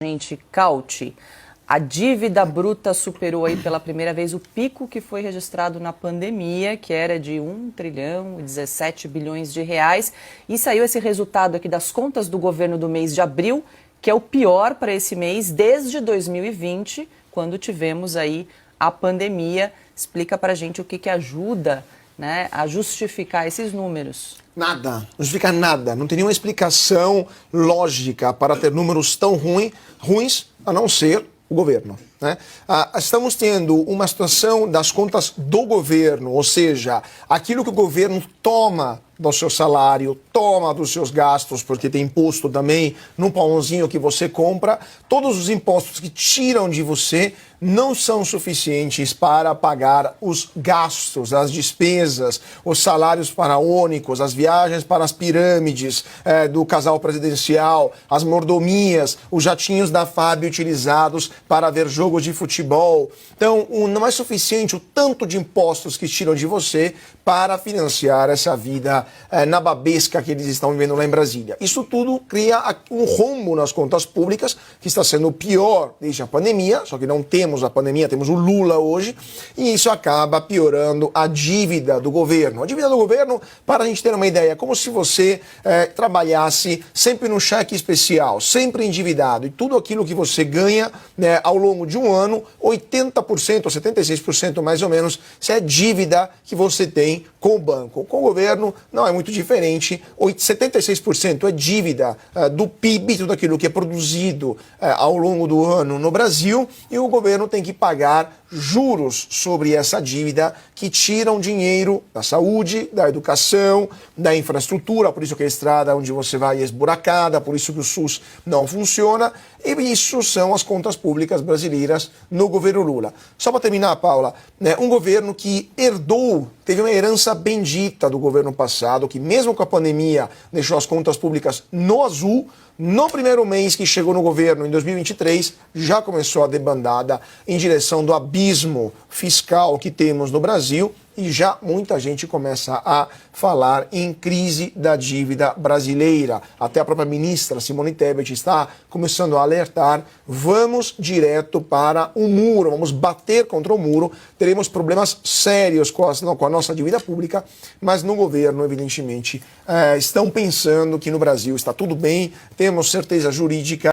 Gente, Cauti, a dívida bruta superou aí pela primeira vez o pico que foi registrado na pandemia, que era de 1 trilhão e 17 bilhões de reais. E saiu esse resultado aqui das contas do governo do mês de abril, que é o pior para esse mês desde 2020, quando tivemos aí a pandemia. Explica para a gente o que ajuda, né, a justificar esses números. Nada, não justifica nada, não tem nenhuma explicação lógica para ter números tão ruins, a não ser o governo. Né? Estamos tendo uma situação das contas do governo, ou seja, aquilo que o governo toma do seu salário, toma dos seus gastos, porque tem imposto também no pãozinho que você compra, todos os impostos que tiram de você não são suficientes para pagar os gastos, as despesas, os salários faraônicos, as viagens para as pirâmides do casal presidencial, as mordomias, os jatinhos da FAB utilizados para ver jogos de futebol. Então, não é suficiente o tanto de impostos que tiram de você para financiar essa vida nababesca que eles estão vivendo lá em Brasília. Isso tudo cria um rombo nas contas públicas, que está sendo o pior desde a pandemia, só que não temos a pandemia, temos o Lula hoje, e isso acaba piorando a dívida do governo. A dívida do governo, para a gente ter uma ideia, é como se você trabalhasse sempre no cheque especial, sempre endividado, e tudo aquilo que você ganha ao longo de um ano, 80% ou 76% mais ou menos, isso é dívida que você tem com o banco. Com o governo não é muito diferente, 76% é dívida do PIB, tudo aquilo que é produzido ao longo do ano no Brasil, e o governo tem que pagar juros sobre essa dívida que tiram dinheiro da saúde, da educação, da infraestrutura, por isso que a estrada onde você vai é esburacada, por isso que o SUS não funciona, e isso são as contas públicas brasileiras no governo Lula. Só para terminar, Paula, um governo que teve uma herança bendita do governo passado, que mesmo com a pandemia deixou as contas públicas no azul. No primeiro mês que chegou no governo, em 2023, já começou a debandada em direção do abismo fiscal que temos no Brasil, e já muita gente começa a falar em crise da dívida brasileira. Até a própria ministra Simone Tebet está começando a alertar: vamos direto para o muro, vamos bater contra o muro, teremos problemas sérios com a nossa dívida pública, mas no governo, evidentemente, estão pensando que no Brasil está tudo bem, temos certeza jurídica.